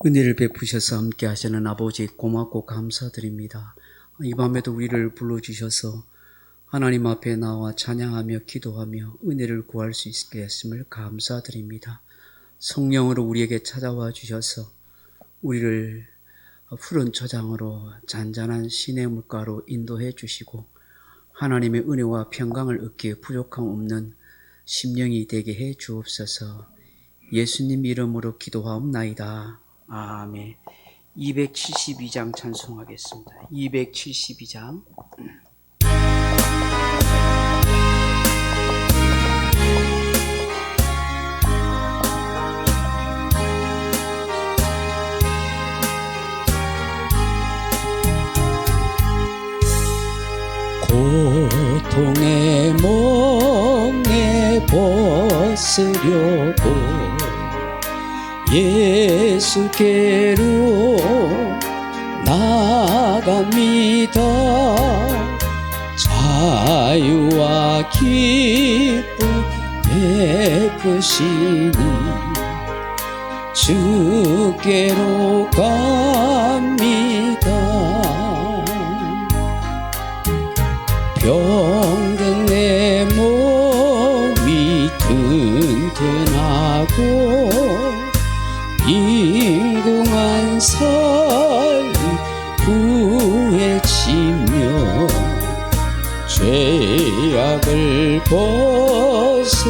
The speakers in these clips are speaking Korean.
은혜를 베푸셔서 함께 하시는 아버지 고맙고 감사드립니다. 이 밤에도 우리를 불러주셔서 하나님 앞에 나와 찬양하며 기도하며 은혜를 구할 수 있게 했음을 감사드립니다. 성령으로 우리에게 찾아와 주셔서 우리를 푸른 초장으로 잔잔한 시내 물가로 인도해 주시고 하나님의 은혜와 평강을 얻기에 부족함 없는 심령이 되게 해 주옵소서. 예수님 이름으로 기도하옵나이다. 아멘. 272장 찬송하겠습니다. 272장. 고통의 멍에 벗으려고 예수께로 나갑니다. 자유와 기쁨 베푸시니 주께로 갑니다. 병든 내 몸이 튼튼하고 인궁한 삶이 구해지며 죄악을 벗어버리려고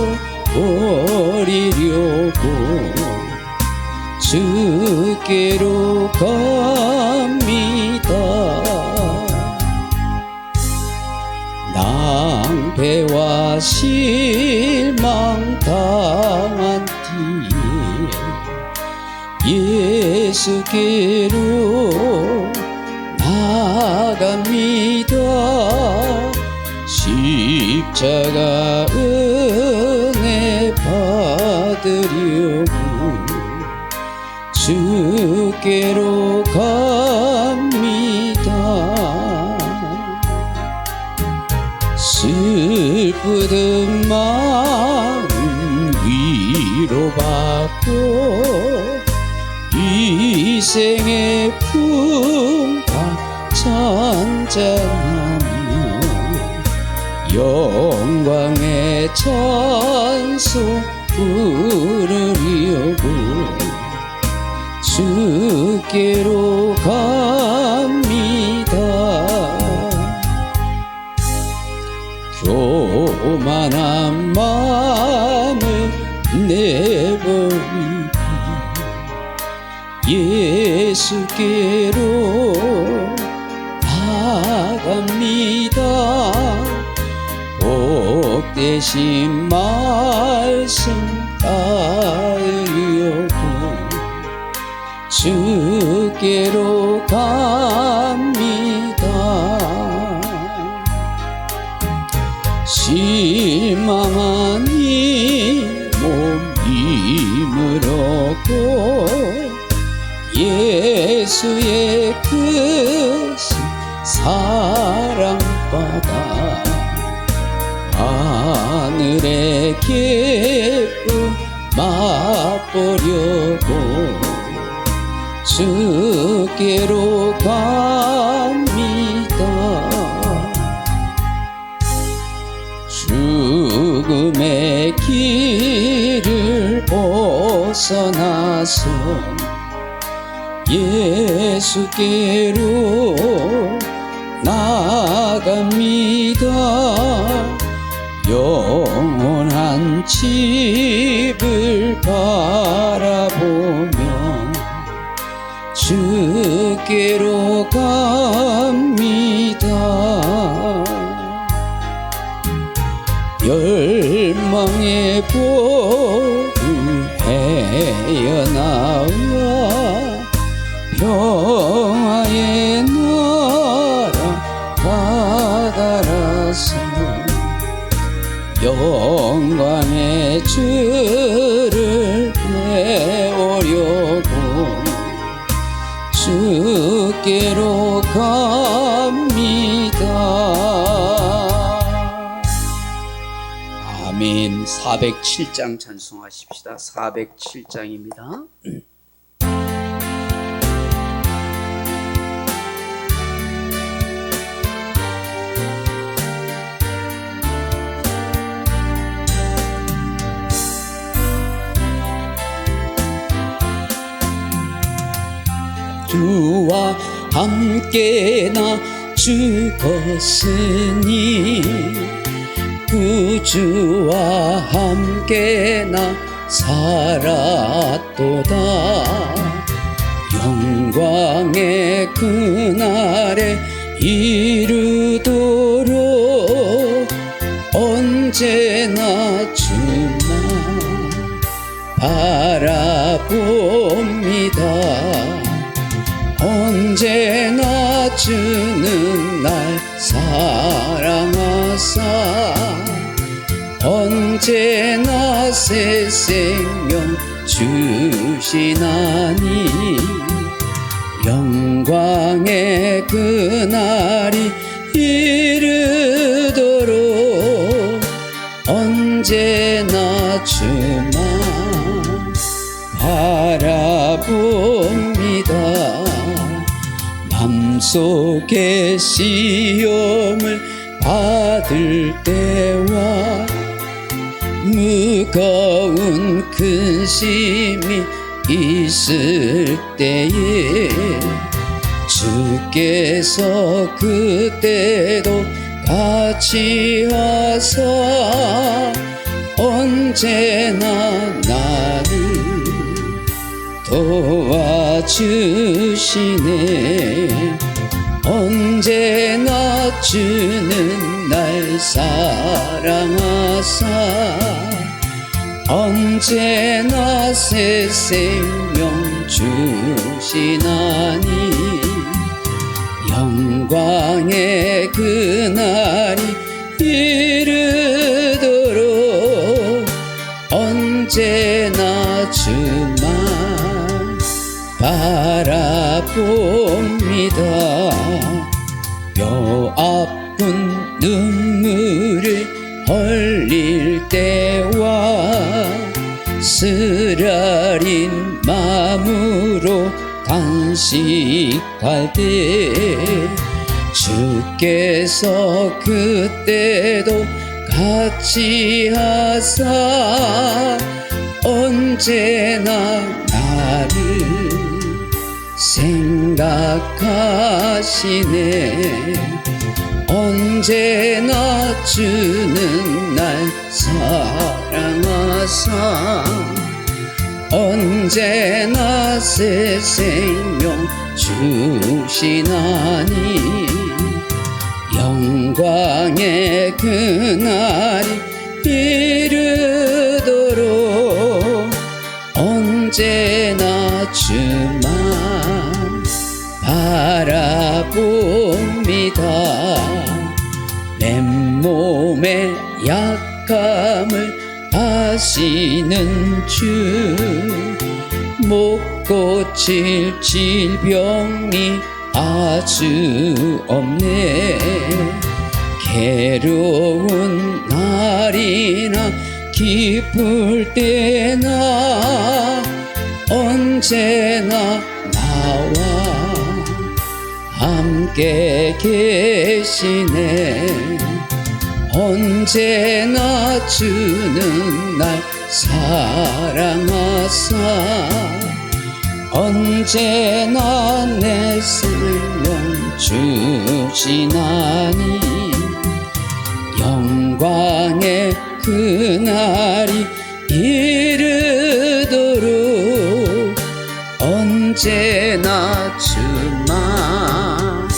주께로 갑니다. 낭패와 실망 당한 뒤에 예수께로 나갑니다. 십자가 은혜 받으려고 주께로 갑니다. 슬프던 마음 위로받고 이 생의 풍파 찬잔하며 영광의 찬송 부르려고 주께로 갑니다. 교만한 마음을 내버리고 예수께로 나갑니다. 복되신 말씀 따르려고 주께로 갑니다. 실망한 이 몸 힘을 얻고 예수의 크신 사랑받아 하늘의 기쁨 맛보려고 주께로 갑니다. 죽음의 길을 벗어나서 예수께로 나갑니다. 영원한 집을 바라보며 주께로 갑니다. 열망의 보루 헤어나와 평화의 나라 다다라서 영광의 주를 배우려고 주께로 갑니다. 아멘. 407장 찬송하십시다. 407장입니다. 함께나 죽었으니 구주와 함께나 살았도다. 영광의 그날에 이르도록 언제나 주만 바라봅니다. 언제나 주는 날 사랑하사 언제나 새 생명 주시나니 영광의 그날이 이르도록 언제나 주만 바라봅니다. 맘속에 시험을 받을 때와 무거운 근심이 있을 때에 주께서 그때도 같이 하사 언제나 나를 도와주시네. 언제나 주는 날 사랑하사 언제나 새 생명 주시나니 영광의 그날이 이르도록 언제나 주만 바라봅니다. 뼈 아픈 눈물을 흘릴 때와 쓰라린 마음으로 단식할 때 주께서 그때도 같이 하사 언제나 나를 생각하시네. 언제나 주는 날 사랑하사 언제나 새 생명 주시나니 영광의 그날이 이르도록 언제나 주만 바라봅니다. 맨몸의 약함을 아시는 주 못 고칠 질병이 아주 없네. 괴로운 날이나 기쁠 때나 언제나 나와 함께 계시네. 언제나 주는 날 사랑하사 언제나 내 생명 주시나니 영광의 그날이 이르도록 언제나 주만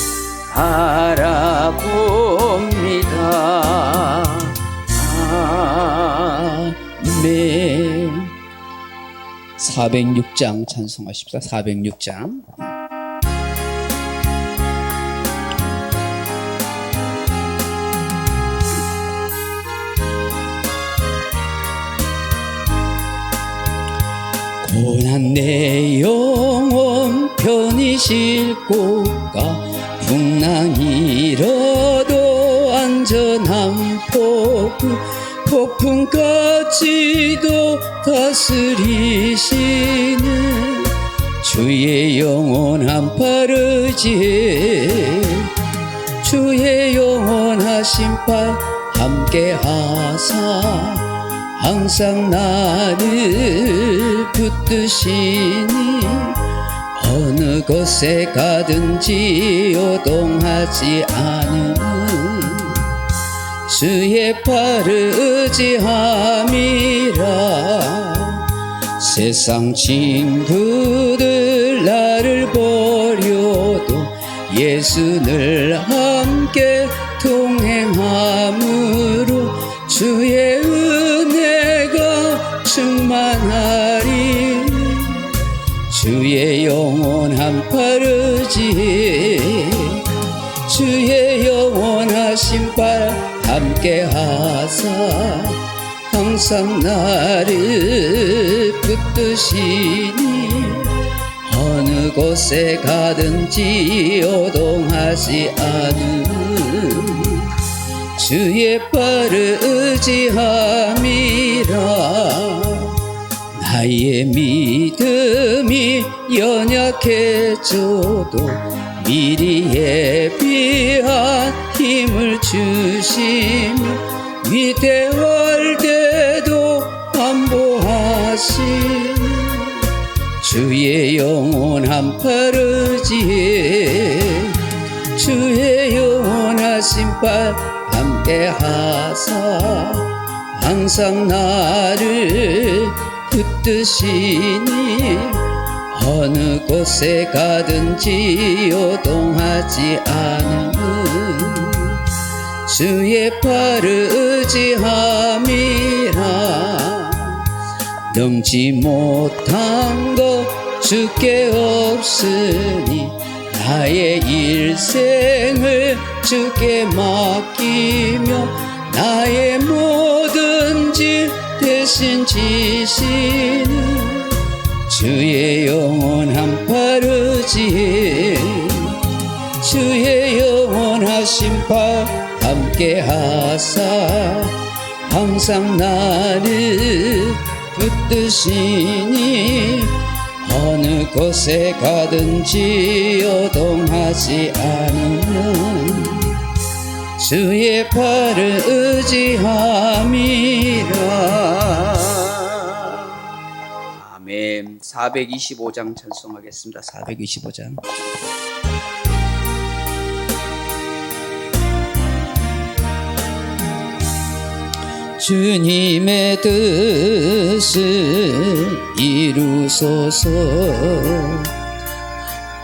바라봅니다. 아멘. 406장 찬송하십시다. 406장. 고난 내 영혼 편히 싣고 가 풍랑이 일어도 안전한 폭풍까지도 다스리시는 주의 영원한 파르지 주의 영원하신 팔 함께 하사 항상 나를 붙드시니 어느 곳에 가든지 요동하지 않음 주의 발을 의지함이라 세상 친구들 나를 버려도 예수 늘 함께 동행함으로 주의 은혜가 충만하리 주의 영원한 팔의지에 주의 영원하신 팔 함께 하사 항상 나를 붙드시니 어느 곳에 가든지 요동하지 않음 주의 발을 의지함이라 나의 믿음이 연약해져도 미리 예비한 힘을 주시며 위대할 때도 안보하신 주의 영원한 팔의지에 주의 영원하신 팔 함께 하사 항상 나를 붙드시니 어느 곳에 가든지 요동하지 않음 주의 팔을 의지함이라 넘지 못한 것 주께 없으니 나의 일생을 주께 맡기며 나의 모든 질 대신 지시는 주의 영원한 팔의지에 주의 영원하신 팔 함께 하사 항상 나를 붙드시니 어느 곳에 가든지 요동하지 않으면 주의 팔을 의지함이라. 아멘. 425장 찬송하겠습니다. 425장. 주님의 뜻을 이루소서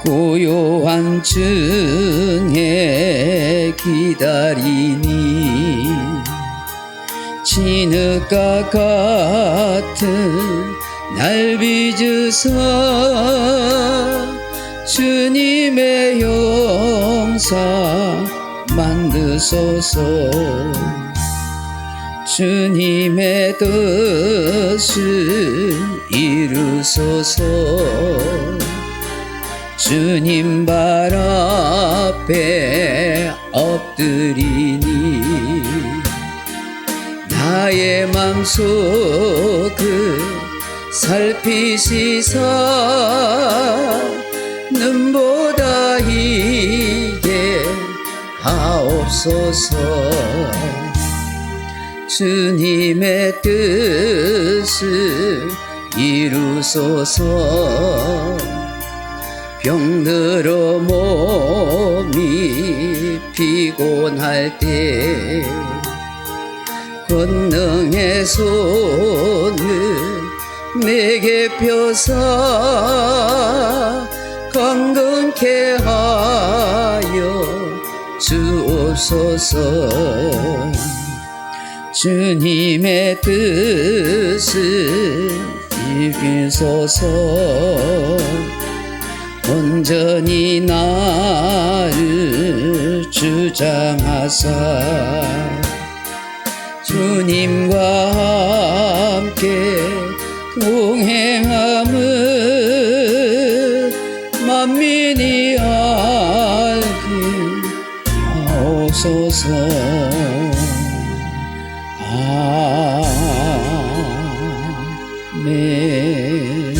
고요한 중에 기다리니 진흙과 같은 날 빚으사 주님의 용사 만드소서 주님의 뜻을 이루소서 주님 발 앞에 엎드리니 나의 맘속을 살피시사 눈보다 이게 하옵소서 주님의 뜻을 이루소서 병들어 몸이 피곤할 때 권능의 손을 내게 펴사 강건케 하여 주옵소서 주님의 뜻을 이루소서 온전히 나를 주장하사 주님과 함께 동행함을 만민이 알게 하옵소서 아멘.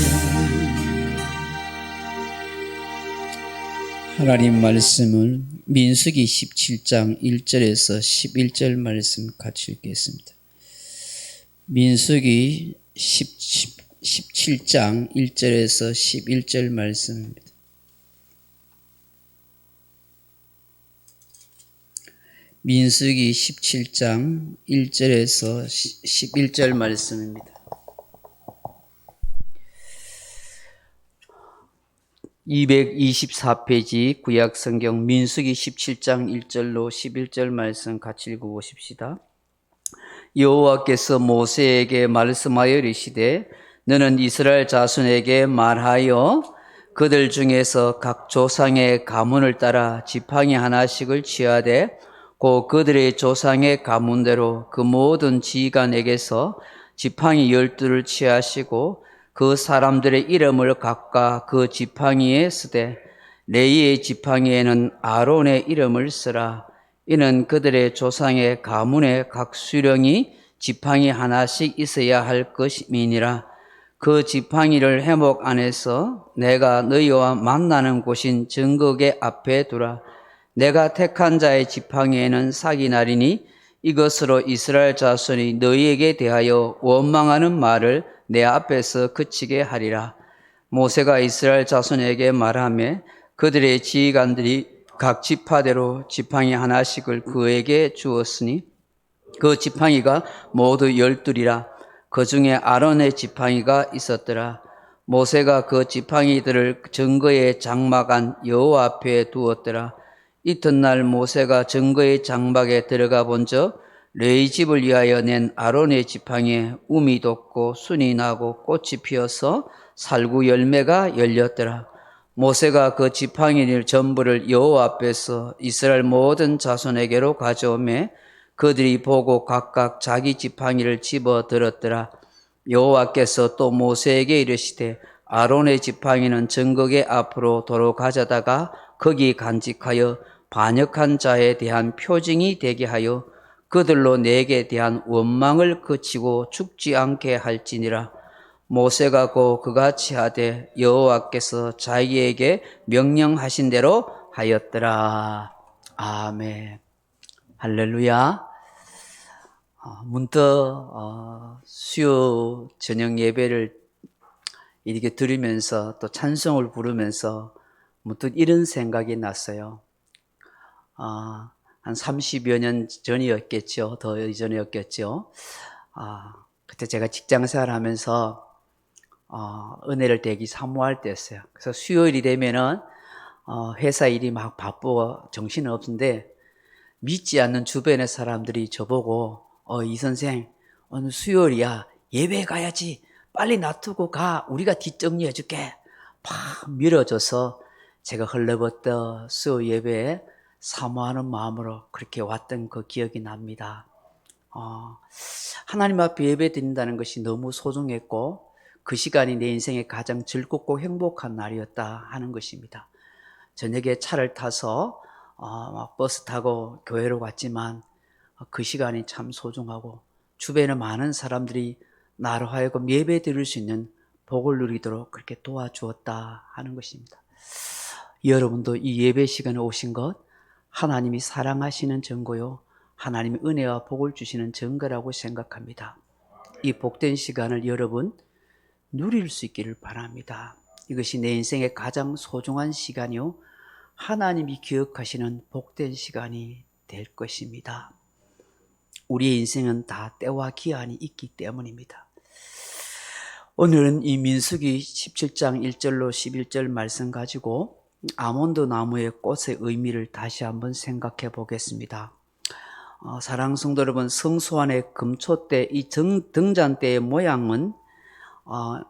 하나님 말씀을 민수기 17장 1절에서 11절 말씀 같이 읽겠습니다. 민수기 17장 1절에서 11절 말씀입니다. 민수기 17장 1절에서 11절 말씀입니다. 224페이지 구약성경 민수기 17장 1절로 11절 말씀 같이 읽어보십시다. 여호와께서 모세에게 말씀하여 이르시되 너는 이스라엘 자손에게 말하여 그들 중에서 각 조상의 가문을 따라 지팡이 하나씩을 취하되 곧 그들의 조상의 가문대로 그 모든 지휘관에게서 지팡이 12를 취하시고 그 사람들의 이름을 각각 그 지팡이에 쓰되 레위의 지팡이에는 아론의 이름을 쓰라. 이는 그들의 조상의 가문의 각 수령이 지팡이 하나씩 있어야 할 것임이니라. 그 지팡이를 회목 안에서 내가 너희와 만나는 곳인 증거궤 앞에 두라. 내가 택한 자의 지팡이에는 삭이 나리니 이것으로 이스라엘 자손이 너희에게 대하여 원망하는 말을 내 앞에서 그치게 하리라. 모세가 이스라엘 자손에게 말하며 그들의 지휘관들이 각 지파대로 지팡이 하나씩을 그에게 주었으니 그 지팡이가 모두 12이라. 그 중에 아론의 지팡이가 있었더라. 모세가 그 지팡이들을 증거의 장막 안 여호와 앞에 두었더라. 이튿날 모세가 증거의 장막에 들어가 본즉 레위 집을 위하여 낸 아론의 지팡이에 움이 돋고 순이 나고 꽃이 피어서 살구 열매가 열렸더라. 모세가 그 지팡이를 전부를 여호와 앞에서 이스라엘 모든 자손에게로 가져오매 그들이 보고 각각 자기 지팡이를 집어 들었더라. 여호와께서 또 모세에게 이르시되 아론의 지팡이는 증거궤 앞으로 도로 가져다가 거기 간직하여 반역한 자에 대한 표징이 되게 하여 그들로 내게 대한 원망을 그치고 죽지 않게 할지니라. 모세가 고 그같이 하되 여호와께서 자기에게 명령하신 대로 하였더라. 아멘. 할렐루야. 문득 수요 저녁 예배를 이렇게 들으면서 또 찬송을 부르면서 문득 이런 생각이 났어요. 한 30여 년 전이었겠죠. 더 이전이었겠죠. 그때 제가 직장 생활하면서 은혜를 되게 사모할 때였어요. 그래서 수요일이 되면은 회사 일이 막 바쁘고 정신은 없는데 믿지 않는 주변의 사람들이 저보고 이 선생 오늘 수요일이야 예배 가야지 빨리 놔두고 가 우리가 뒷정리해 줄게 팍 밀어줘서 제가 헐레벌떡 수요 예배에 사모하는 마음으로 그렇게 왔던 그 기억이 납니다. 하나님 앞에 예배 드린다는 것이 너무 소중했고 그 시간이 내 인생의 가장 즐겁고 행복한 날이었다 하는 것입니다. 저녁에 차를 타서 버스 타고 교회로 갔지만 그 시간이 참 소중하고 주변에 많은 사람들이 나로 하여금 예배 드릴 수 있는 복을 누리도록 그렇게 도와주었다 하는 것입니다. 여러분도 이 예배 시간에 오신 것 하나님이 사랑하시는 증거요 하나님의 은혜와 복을 주시는 증거라고 생각합니다. 이 복된 시간을 여러분 누릴 수 있기를 바랍니다. 이것이 내 인생의 가장 소중한 시간이요 하나님이 기억하시는 복된 시간이 될 것입니다. 우리의 인생은 다 때와 기한이 있기 때문입니다. 오늘은 이 민수기 17장 1절로 11절 말씀 가지고 아몬드 나무의 꽃의 의미를 다시 한번 생각해 보겠습니다. 사랑하는 성도 여러분, 성소안의 금초대 이 등잔대의 모양은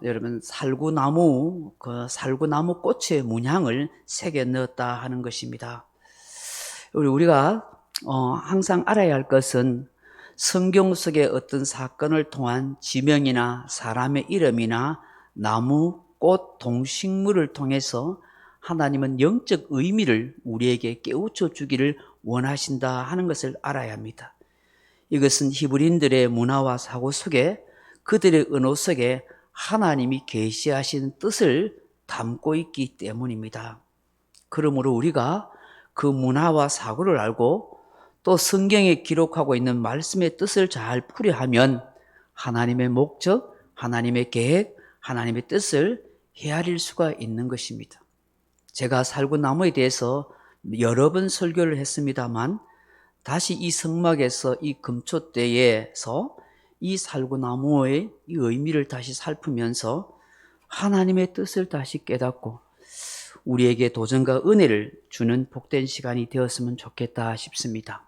여러분 살구나무 그 살구나무 꽃의 문양을 새겨 넣었다 하는 것입니다. 우리가 항상 알아야 할 것은 성경 속의 어떤 사건을 통한 지명이나 사람의 이름이나 나무, 꽃, 동식물을 통해서 하나님은 영적 의미를 우리에게 깨우쳐 주기를 원하신다 하는 것을 알아야 합니다. 이것은 히브리인들의 문화와 사고 속에 그들의 언어 속에 하나님이 계시하신 뜻을 담고 있기 때문입니다. 그러므로 우리가 그 문화와 사고를 알고 또 성경에 기록하고 있는 말씀의 뜻을 잘 풀이하면 하나님의 목적, 하나님의 계획, 하나님의 뜻을 헤아릴 수가 있는 것입니다. 제가 살구나무에 대해서 여러 번 설교를 했습니다만 다시 이 성막에서 이 금초대에서 이 살구나무의 이 의미를 다시 살피면서 하나님의 뜻을 다시 깨닫고 우리에게 도전과 은혜를 주는 복된 시간이 되었으면 좋겠다 싶습니다.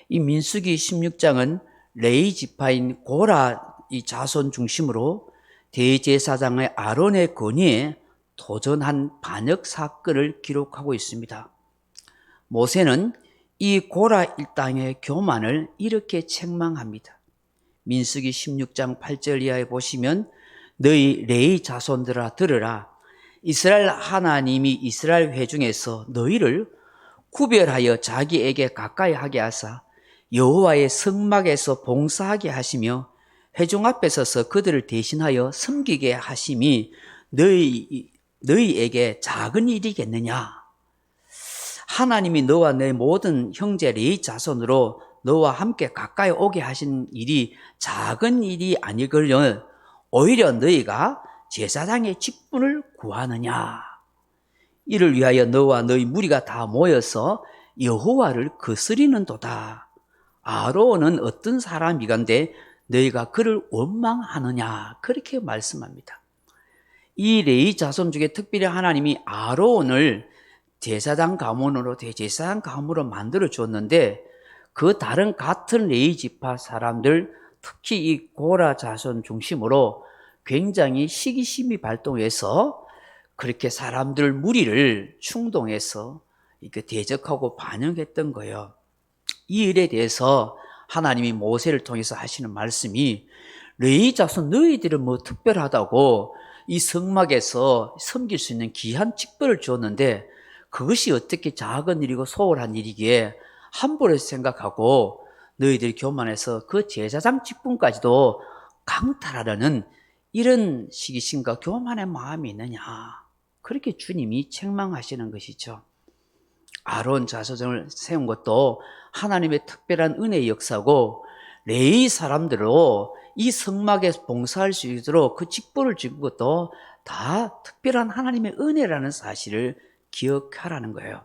이 민수기 16장은 레위 지파인 고라 이 자손 중심으로 대제사장의 아론의 건의에 도전한 반역 사건을 기록하고 있습니다. 모세는 이 고라 일당의 교만을 이렇게 책망합니다. 민수기 16장 8절 이하에 보시면 너희 레위 자손들아 들으라. 이스라엘 하나님이 이스라엘 회중에서 너희를 구별하여 자기에게 가까이 하게 하사 여호와의 성막에서 봉사하게 하시며 회중 앞에 서서 그들을 대신하여 섬기게 하심이 너희에게 작은 일이겠느냐. 하나님이 너와 내 모든 형제 레위 자손으로 너와 함께 가까이 오게 하신 일이 작은 일이 아니거늘 오히려 너희가 제사장의 직분을 구하느냐. 이를 위하여 너와 너희 무리가 다 모여서 여호와를 거스리는도다. 아론은 어떤 사람이건데 너희가 그를 원망하느냐. 그렇게 말씀합니다. 이 레위 자손 중에 특별히 하나님이 아론을 제사장 가문으로 대제사장 가문으로 만들어 줬는데 그 다른 같은 레위 지파 사람들 특히 이 고라 자손 중심으로 굉장히 시기심이 발동해서 그렇게 사람들 무리를 충동해서 이렇게 대적하고 반역했던 거예요. 이 일에 대해서 하나님이 모세를 통해서 하시는 말씀이 레위 자손 너희들은 뭐 특별하다고 이 성막에서 섬길 수 있는 귀한 직분을 주었는데 그것이 어떻게 작은 일이고 소홀한 일이기에 함부로 생각하고 너희들이 교만해서 그 제사장 직분까지도 강탈하려는 이런 시기심과 교만의 마음이 있느냐. 그렇게 주님이 책망하시는 것이죠. 아론 자손을 세운 것도 하나님의 특별한 은혜의 역사고 레위 사람들로 이 성막에 봉사할 수 있도록 그 직분을 준 것도 다 특별한 하나님의 은혜라는 사실을 기억하라는 거예요.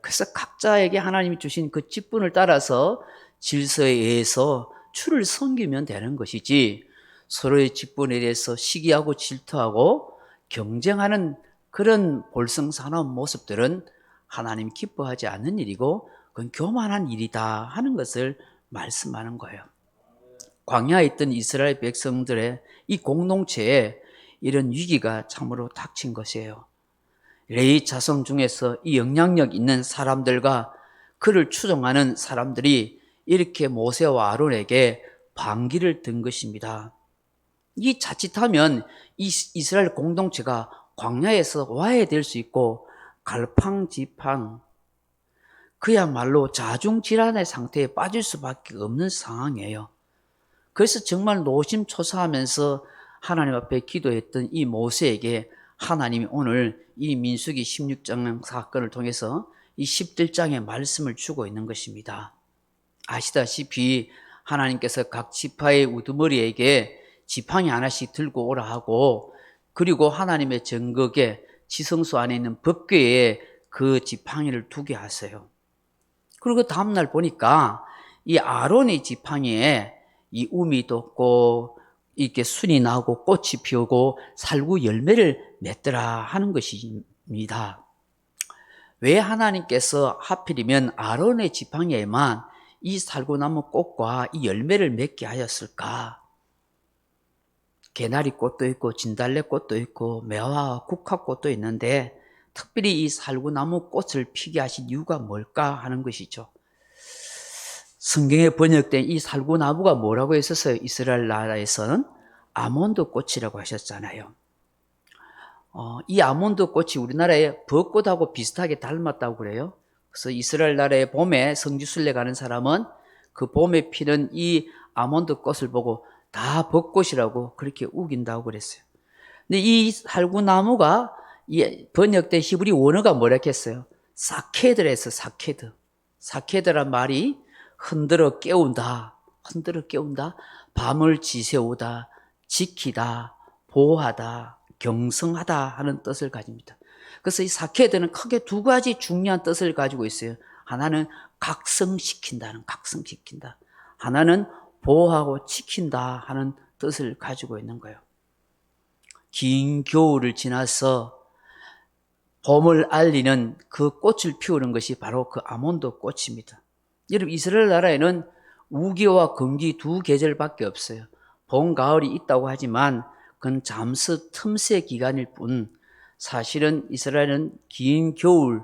그래서 각자에게 하나님이 주신 그 직분을 따라서 질서에 의해서 주를 섬기면 되는 것이지 서로의 직분에 대해서 시기하고 질투하고 경쟁하는 그런 볼성사나운 모습들은 하나님 기뻐하지 않는 일이고 그건 교만한 일이다 하는 것을 말씀하는 거예요. 광야에 있던 이스라엘 백성들의 이 공동체에 이런 위기가 참으로 닥친 것이에요. 레위 자손 중에서 이 영향력 있는 사람들과 그를 추종하는 사람들이 이렇게 모세와 아론에게 반기를 든 것입니다. 이 자칫하면 이스라엘 공동체가 광야에서 와야 될 수 있고 갈팡지팡 그야말로 자중질환의 상태에 빠질 수밖에 없는 상황이에요. 그래서 정말 노심초사하면서 하나님 앞에 기도했던 이 모세에게 하나님이 오늘 이 민수기 16장 사건을 통해서 이 11장의 말씀을 주고 있는 것입니다. 아시다시피 하나님께서 각 지파의 우두머리에게 지팡이 하나씩 들고 오라 하고 그리고 하나님의 정극에 지성소 안에 있는 법궤에 그 지팡이를 두게 하세요. 그리고 다음날 보니까 이 아론의 지팡이에 이 우미 돋고 이렇게 순이 나고 꽃이 피우고 살구 열매를 맺더라 하는 것입니다. 왜 하나님께서 하필이면 아론의 지팡이에만 이 살구나무 꽃과 이 열매를 맺게 하였을까? 개나리 꽃도 있고 진달래 꽃도 있고 매화와 국화꽃도 있는데 특별히 이 살구나무 꽃을 피게 하신 이유가 뭘까 하는 것이죠. 성경에 번역된 이 살구나무가 뭐라고 했었어요? 이스라엘 나라에서는 아몬드 꽃이라고 하셨잖아요. 이 아몬드 꽃이 우리나라의 벚꽃하고 비슷하게 닮았다고 그래요. 그래서 이스라엘 나라의 봄에 성지순례 가는 사람은 그 봄에 피는 이 아몬드 꽃을 보고 다 벚꽃이라고 그렇게 우긴다고 그랬어요. 근데 이 살구나무가 번역된 히브리 원어가 뭐라 했어요? 사케드에서 사케드. 사케드란 말이 흔들어 깨운다, 밤을 지새우다, 지키다, 보호하다, 경성하다 하는 뜻을 가집니다. 그래서 이 사케드는 크게 두 가지 중요한 뜻을 가지고 있어요. 하나는 각성시킨다. 하나는 보호하고 지킨다 하는 뜻을 가지고 있는 거예요. 긴 겨울을 지나서 봄을 알리는 그 꽃을 피우는 것이 바로 그 아몬드 꽃입니다. 여러분, 이스라엘 나라에는 우기와 금기 두 계절밖에 없어요. 봄, 가을이 있다고 하지만 그건 잠시 틈새 기간일 뿐, 사실은 이스라엘은 긴 겨울,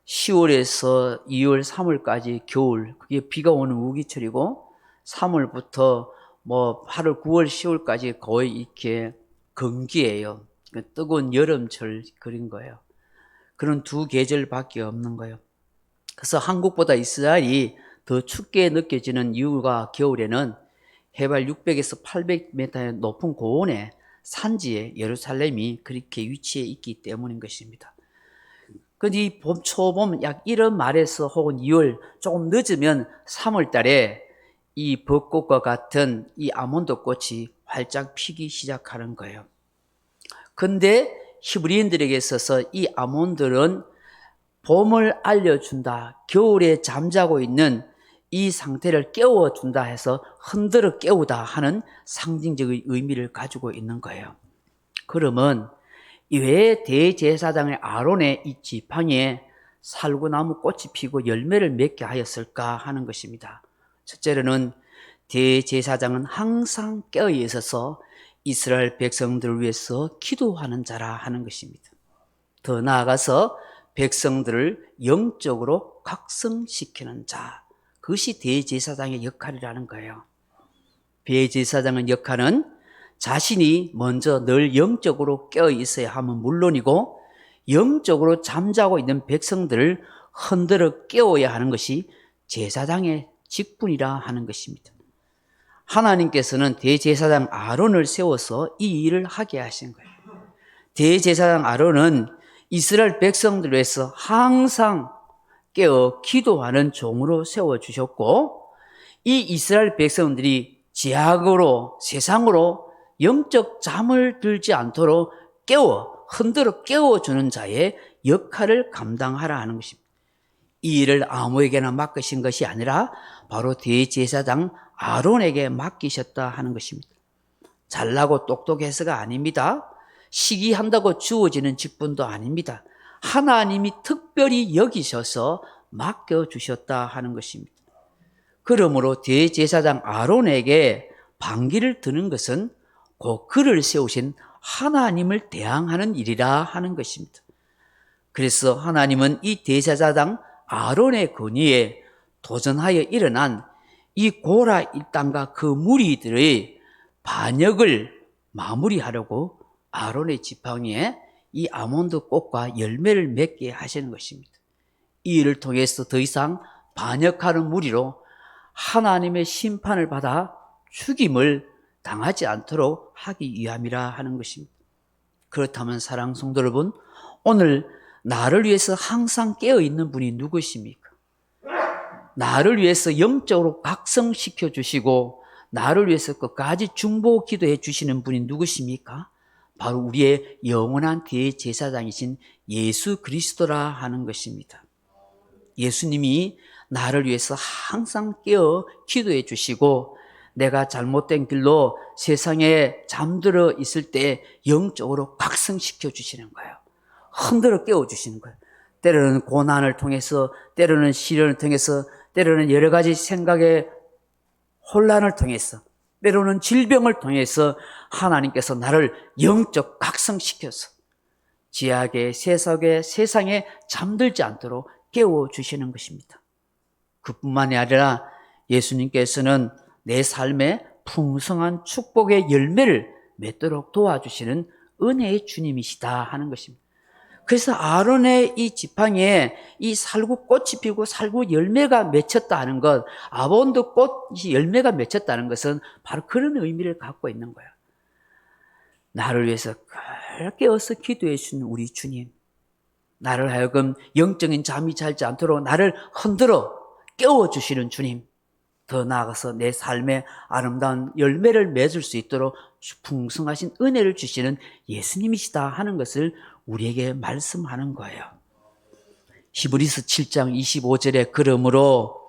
10월에서 2월, 3월까지 겨울, 그게 비가 오는 우기철이고, 3월부터 8월, 9월, 10월까지 거의 이렇게 금기예요. 뜨거운 여름철 그린 거예요. 그런 두 계절밖에 없는 거예요. 그래서 한국보다 이스라엘이 더 춥게 느껴지는 이유가 겨울에는 해발 600에서 800m의 높은 고원의 산지에 예루살렘이 그렇게 위치해 있기 때문인 것입니다. 그런데 이 봄, 초봄 약 1월 말에서 혹은 2월, 조금 늦으면 3월 달에 이 벚꽃과 같은 이 아몬드 꽃이 활짝 피기 시작하는 거예요. 근데 히브리인들에게 있어서 이 아몬드는 봄을 알려준다, 겨울에 잠자고 있는 이 상태를 깨워준다 해서 흔들어 깨우다 하는 상징적인 의미를 가지고 있는 거예요. 그러면 왜 대제사장의 아론의 이 지팡이에 살구나무 꽃이 피고 열매를 맺게 하였을까 하는 것입니다. 첫째로는 대제사장은 항상 깨어 있어서 이스라엘 백성들을 위해서 기도하는 자라 하는 것입니다. 더 나아가서 백성들을 영적으로 각성시키는 자, 그것이 대제사장의 역할이라는 거예요. 대제사장의 역할은 자신이 먼저 늘 영적으로 깨어 있어야 하면 물론이고, 영적으로 잠자고 있는 백성들을 흔들어 깨워야 하는 것이 제사장의 직분이라 하는 것입니다. 하나님께서는 대제사장 아론을 세워서 이 일을 하게 하신 거예요. 대제사장 아론은 이스라엘 백성들을 위해서 항상 깨어 기도하는 종으로 세워주셨고, 이 이스라엘 백성들이 죄악으로, 세상으로 영적 잠을 들지 않도록 흔들어 깨워주는 자의 역할을 감당하라 하는 것입니다. 이 일을 아무에게나 맡기신 것이 아니라 바로 대제사장 아론에게 맡기셨다 하는 것입니다. 잘나고 똑똑해서가 아닙니다. 시기한다고 주어지는 직분도 아닙니다. 하나님이 특별히 여기셔서 맡겨주셨다 하는 것입니다. 그러므로 대제사장 아론에게 반기를 드는 것은 곧 그를 세우신 하나님을 대항하는 일이라 하는 것입니다. 그래서 하나님은 이 대제사장 아론의 권위에 도전하여 일어난 이 고라 일당과 그 무리들의 반역을 마무리하려고 아론의 지팡이에 이 아몬드 꽃과 열매를 맺게 하시는 것입니다. 이 일을 통해서 더 이상 반역하는 무리로 하나님의 심판을 받아 죽임을 당하지 않도록 하기 위함이라 하는 것입니다. 그렇다면 사랑하는 성도 여러분, 오늘 나를 위해서 항상 깨어있는 분이 누구십니까? 나를 위해서 영적으로 각성시켜 주시고 나를 위해서 끝까지 중보 기도해 주시는 분이 누구십니까? 바로 우리의 영원한 대제사장이신 예수 그리스도라 하는 것입니다. 예수님이 나를 위해서 항상 깨어 기도해 주시고, 내가 잘못된 길로 세상에 잠들어 있을 때 영적으로 각성시켜 주시는 거예요. 흔들어 깨워 주시는 거예요. 때로는 고난을 통해서, 때로는 시련을 통해서, 때로는 여러 가지 생각의 혼란을 통해서, 때로는 질병을 통해서 하나님께서 나를 영적 각성시켜서 죄악의 세상에 잠들지 않도록 깨워주시는 것입니다. 그뿐만이 아니라 예수님께서는 내 삶에 풍성한 축복의 열매를 맺도록 도와주시는 은혜의 주님이시다 하는 것입니다. 그래서 아론의 이 지팡이에 이 살구 꽃이 피고 살구 열매가 맺혔다 하는 것, 아몬드 꽃이 열매가 맺혔다는 것은 바로 그런 의미를 갖고 있는 거예요. 나를 위해서 깨어서 기도해 주는 우리 주님, 나를 하여금 영적인 잠이 잘지 않도록 나를 흔들어 깨워주시는 주님, 더 나아가서 내 삶에 아름다운 열매를 맺을 수 있도록 풍성하신 은혜를 주시는 예수님이시다 하는 것을 우리에게 말씀하는 거예요. 히브리서 7장 25절에 그러므로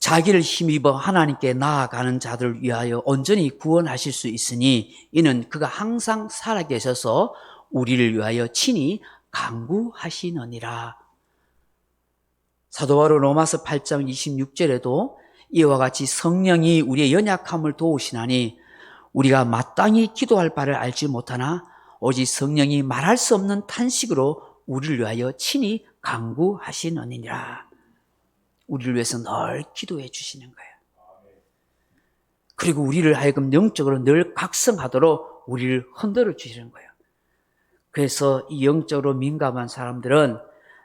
자기를 힘입어 하나님께 나아가는 자들을 위하여 온전히 구원하실 수 있으니 이는 그가 항상 살아계셔서 우리를 위하여 친히 간구하시느니라. 사도 바울 로마서 8장 26절에도 이와 같이 성령이 우리의 연약함을 도우시나니 우리가 마땅히 기도할 바를 알지 못하나 오직 성령이 말할 수 없는 탄식으로 우리를 위하여 친히 간구하시느니라. 우리를 위해서 늘 기도해 주시는 거예요. 그리고 우리를 하여금 영적으로 늘 각성하도록 우리를 흔들어 주시는 거예요. 그래서 이 영적으로 민감한 사람들은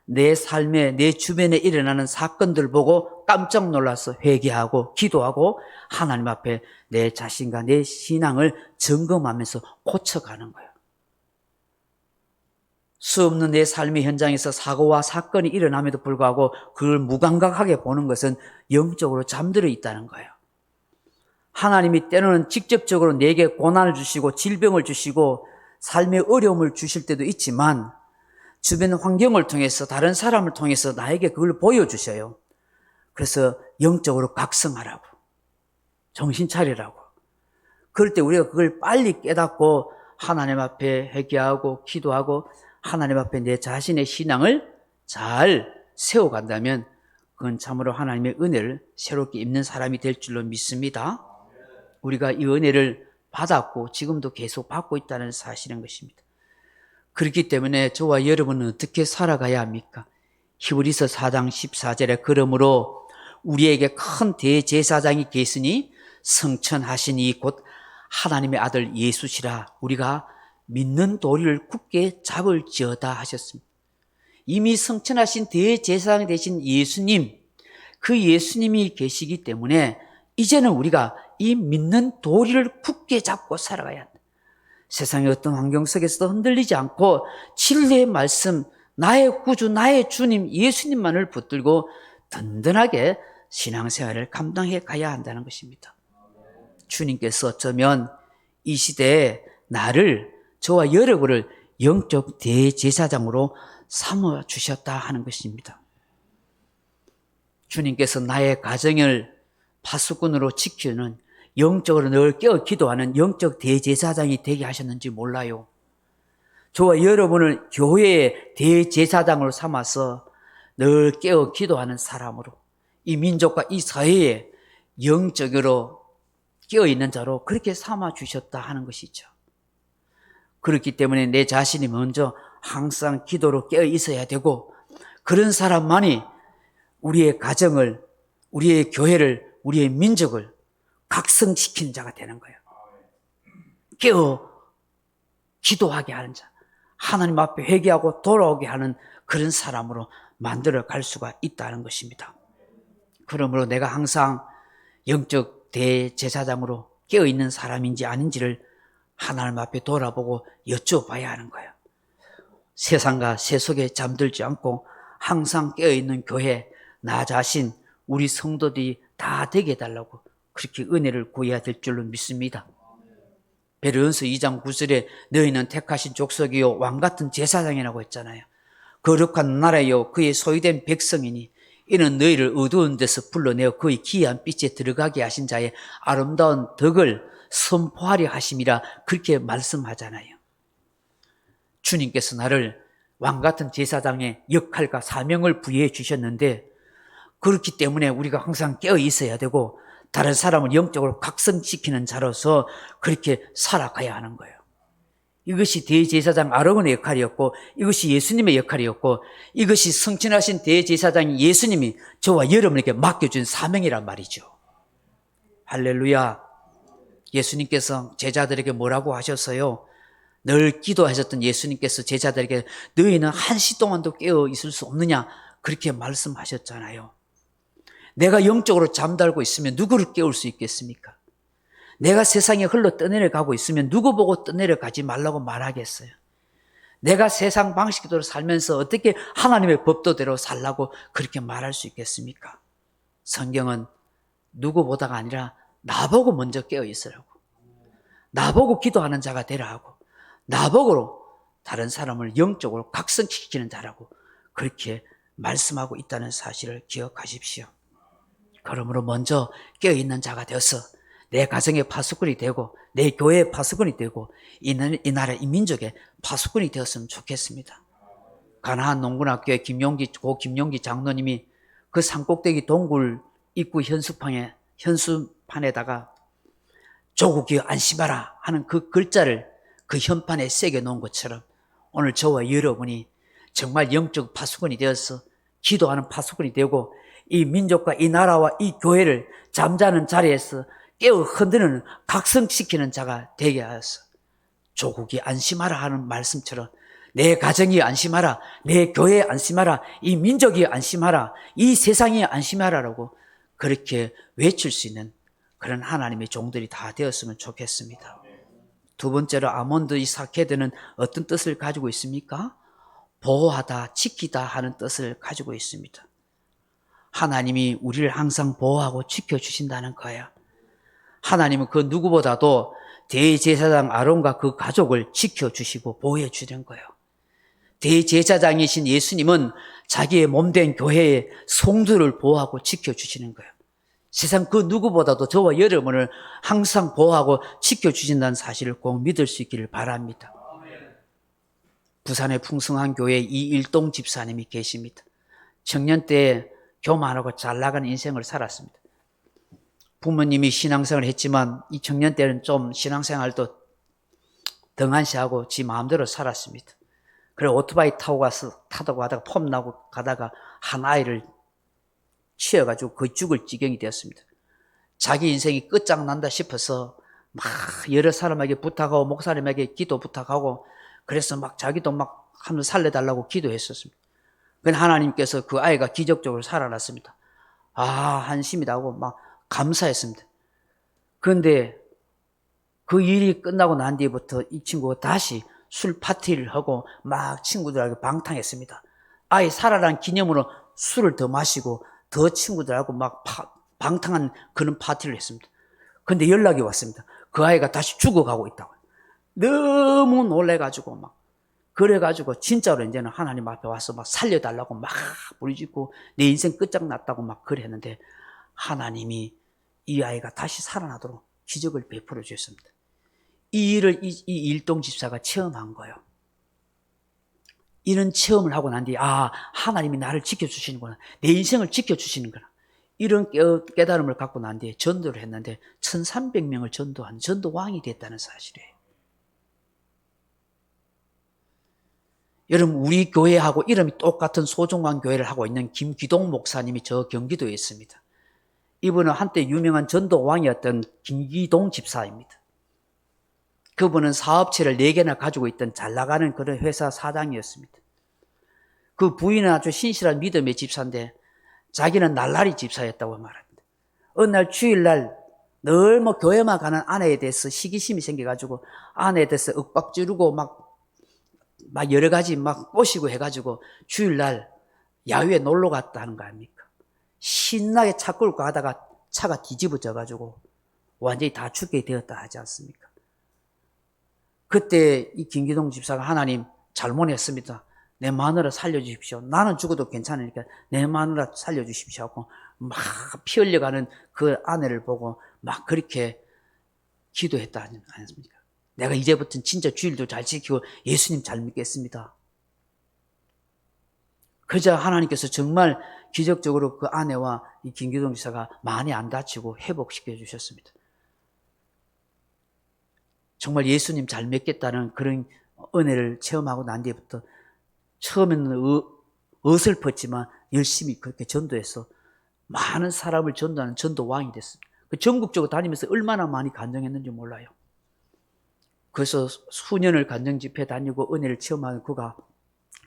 내 삶에, 내 주변에 일어나는 사건들 보고 깜짝 놀라서 회개하고 기도하고 하나님 앞에 내 자신과 내 신앙을 점검하면서 고쳐가는 거예요. 수없는 내 삶의 현장에서 사고와 사건이 일어남에도 불구하고 그걸 무감각하게 보는 것은 영적으로 잠들어 있다는 거예요. 하나님이 때로는 직접적으로 내게 고난을 주시고 질병을 주시고 삶의 어려움을 주실 때도 있지만 주변 환경을 통해서 다른 사람을 통해서 나에게 그걸 보여주셔요. 그래서 영적으로 각성하라고, 정신 차리라고. 그럴 때 우리가 그걸 빨리 깨닫고 하나님 앞에 회개하고 기도하고 하나님 앞에 내 자신의 신앙을 잘 세워간다면 그건 참으로 하나님의 은혜를 새롭게 입는 사람이 될 줄로 믿습니다. 우리가 이 은혜를 받았고 지금도 계속 받고 있다는 사실인 것입니다. 그렇기 때문에 저와 여러분은 어떻게 살아가야 합니까? 히브리서 4장 14절에 그러므로 우리에게 큰 대제사장이 계시니 성천하시니 곧 하나님의 아들 예수시라 우리가 믿는 도리를 굳게 잡을지어다 하셨습니다. 이미 성천하신 대제사장 되신 예수님, 그 예수님이 계시기 때문에 이제는 우리가 이 믿는 도리를 굳게 잡고 살아가야 한다. 세상의 어떤 환경 속에서도 흔들리지 않고 진리의 말씀, 나의 구주, 나의 주님 예수님만을 붙들고 든든하게 신앙생활을 감당해 가야 한다는 것입니다. 주님께서 어쩌면 이 시대에 나를, 저와 여러분을 영적 대제사장으로 삼아주셨다 하는 것입니다. 주님께서 나의 가정을 파수꾼으로 지키는 영적으로 늘 깨어 기도하는 영적 대제사장이 되게 하셨는지 몰라요. 저와 여러분을 교회의 대제사장으로 삼아서 늘 깨어 기도하는 사람으로 이 민족과 이 사회에 영적으로 깨어있는 자로 그렇게 삼아주셨다 하는 것이죠. 그렇기 때문에 내 자신이 먼저 항상 기도로 깨어 있어야 되고 그런 사람만이 우리의 가정을, 우리의 교회를, 우리의 민족을 각성시키는 자가 되는 거예요. 깨어 기도하게 하는 자, 하나님 앞에 회개하고 돌아오게 하는 그런 사람으로 만들어 갈 수가 있다는 것입니다. 그러므로 내가 항상 영적 대제사장으로 깨어있는 사람인지 아닌지를 하나님 앞에 돌아보고 여쭤봐야 하는 거예요. 세상과 세속에 잠들지 않고 항상 깨어있는 교회, 나 자신, 우리 성도들이 다 되게 해달라고 그렇게 은혜를 구해야 될 줄로 믿습니다. 베드로전서 2장 9절에 너희는 택하신 족속이요 왕같은 제사장이라고 했잖아요. 거룩한 나라요 그의 소유된 백성이니 이는 너희를 어두운 데서 불러내어 그의 기이한 빛에 들어가게 하신 자의 아름다운 덕을 선포하려 하심이라 그렇게 말씀하잖아요. 주님께서 나를 왕같은 제사장의 역할과 사명을 부여해 주셨는데 그렇기 때문에 우리가 항상 깨어 있어야 되고 다른 사람을 영적으로 각성시키는 자로서 그렇게 살아가야 하는 거예요. 이것이 대제사장 아론의 역할이었고 이것이 예수님의 역할이었고 이것이 성천하신 대제사장 예수님이 저와 여러분에게 맡겨준 사명이란 말이죠. 할렐루야. 예수님께서 제자들에게 뭐라고 하셨어요? 늘 기도하셨던 예수님께서 제자들에게 너희는 한시 동안도 깨어 있을 수 없느냐 그렇게 말씀하셨잖아요. 내가 영적으로 잠들고 있으면 누구를 깨울 수 있겠습니까? 내가 세상에 흘러 떠내려가고 있으면 누구 보고 떠내려가지 말라고 말하겠어요? 내가 세상 방식대로 살면서 어떻게 하나님의 법도대로 살라고 그렇게 말할 수 있겠습니까? 성경은 누구보다가 아니라 나보고 먼저 깨어 있으라고, 나보고 기도하는 자가 되라 하고 나보고 다른 사람을 영적으로 각성시키는 자라고 그렇게 말씀하고 있다는 사실을 기억하십시오. 그러므로 먼저 깨어있는 자가 되어서 내 가정의 파수꾼이 되고 내 교회의 파수꾼이 되고 이 나라 이 민족의 파수꾼이 되었으면 좋겠습니다. 가나안 농군학교의 고 김용기 장로님이 그 산꼭대기 동굴 입구 현수판에다가 조국이 안심하라 하는 그 글자를 그 현판에 새겨 놓은 것처럼 오늘 저와 여러분이 정말 영적 파수꾼이 되어서 기도하는 파수꾼이 되고 이 민족과 이 나라와 이 교회를 잠자는 자리에서 깨어 흔드는 각성시키는 자가 되게 하여서 조국이 안심하라 하는 말씀처럼 내 가정이 안심하라, 내 교회에 안심하라, 이 민족이 안심하라, 이 세상이 안심하라라고 그렇게 외칠 수 있는 그런 하나님의 종들이 다 되었으면 좋겠습니다. 두 번째로 아몬드 이 사케드는 어떤 뜻을 가지고 있습니까? 보호하다, 지키다 하는 뜻을 가지고 있습니다. 하나님이 우리를 항상 보호하고 지켜주신다는 거예요. 하나님은 그 누구보다도 대제사장 아론과 그 가족을 지켜주시고 보호해 주는 거예요. 대제사장이신 예수님은 자기의 몸된 교회의 성도를 보호하고 지켜주시는 거예요. 세상 그 누구보다도 저와 여러분을 항상 보호하고 지켜주신다는 사실을 꼭 믿을 수 있기를 바랍니다. 부산의 풍성한 교회에 이일동 집사님이 계십니다. 청년 때 교만하고 잘 나가는 인생을 살았습니다. 부모님이 신앙생활을 했지만 이 청년 때는 좀 신앙생활도 등한시하고 지 마음대로 살았습니다. 그래 오토바이 타고 가다가 폼 나고 가다가 한 아이를 치여가지고 거의 죽을 지경이 되었습니다. 자기 인생이 끝장난다 싶어서 막 여러 사람에게 부탁하고 목사님에게 기도 부탁하고 그래서 막 자기도 막 한번 살려달라고 기도했었습니다. 그런데 하나님께서 그 아이가 기적적으로 살아났습니다. 아 한심이다 하고 막 감사했습니다. 그런데 그 일이 끝나고 난 뒤부터 이 친구가 다시 술 파티를 하고 막 친구들하고 방탕했습니다. 아이 살아난 기념으로 술을 더 마시고 더 친구들하고 막 방탕한 그런 파티를 했습니다. 그런데 연락이 왔습니다. 그 아이가 다시 죽어가고 있다고. 너무 놀래가지고 막 그래가지고 진짜로 이제는 하나님 앞에 와서 막 살려달라고 막 부르짖고 내 인생 끝장났다고 막 그랬는데 하나님이 이 아이가 다시 살아나도록 기적을 베풀어 주셨습니다. 이 일을 이 일동 집사가 체험한 거예요. 이런 체험을 하고 난 뒤에 하나님이 나를 지켜주시는구나. 내 인생을 지켜주시는구나. 이런 깨달음을 갖고 난 뒤에 전도를 했는데 1300명을 전도한 전도왕이 됐다는 사실이에요. 여러분 우리 교회하고 이름이 똑같은 소중한 교회를 하고 있는 김기동 목사님이 저 경기도에 있습니다. 이분은 한때 유명한 전도왕이었던 김기동 집사입니다. 그분은 사업체를 4개나 가지고 있던 잘 나가는 그런 회사 사장이었습니다. 그 부인은 아주 신실한 믿음의 집사인데 자기는 날라리 집사였다고 말합니다. 어느 날 주일날 늘 뭐 교회만 가는 아내에 대해서 시기심이 생겨가지고 아내에 대해서 윽박 지르고 막 여러 가지 막 꼬시고 해가지고 주일날 야외에 놀러 갔다는 거 아닙니까? 신나게 차 끌고 가다가 차가 뒤집어져가지고 완전히 다 죽게 되었다 하지 않습니까? 그때 이 김기동 집사가 하나님 잘못했습니다. 내 마누라 살려주십시오. 나는 죽어도 괜찮으니까 내 마누라 살려주십시오 하고 막 피 흘려가는 그 아내를 보고 막 그렇게 기도했다 하지 않습니까? 내가 이제부터는 진짜 주일도 잘 지키고 예수님 잘 믿겠습니다. 그러자 하나님께서 정말 기적적으로 그 아내와 이 김기동 집사가 많이 안 다치고 회복시켜 주셨습니다. 정말 예수님 잘 믿겠다는 그런 은혜를 체험하고 난 뒤부터 처음에는 어설펐지만 열심히 그렇게 전도해서 많은 사람을 전도하는 전도왕이 됐습니다. 그 전국적으로 다니면서 얼마나 많이 간증했는지 몰라요. 그래서 수년을 간증 집회 다니고 은혜를 체험하는 그가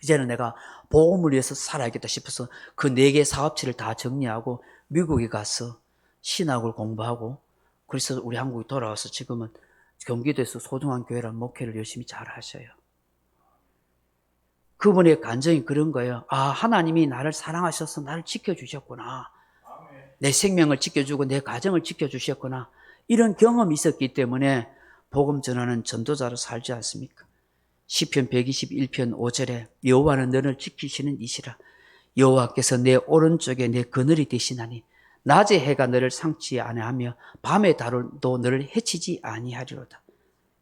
이제는 내가 복음을 위해서 살아야겠다 싶어서 그 4개 사업체를 다 정리하고 미국에 가서 신학을 공부하고 그래서 우리 한국에 돌아와서 지금은 경기도에서 소중한 교회라는 목회를 열심히 잘 하셔요. 그분의 간증이 그런 거예요. 하나님이 나를 사랑하셔서 나를 지켜주셨구나. 내 생명을 지켜주고 내 가정을 지켜주셨구나. 이런 경험이 있었기 때문에 복음 전하는 전도자로 살지 않습니까? 시편 121편 5절에 여호와는 너를 지키시는 이시라. 여호와께서 내 오른쪽에 내 그늘이 되시나니 낮에 해가 너를 상치 아니하며 밤에 달도 너를 해치지 아니하리로다.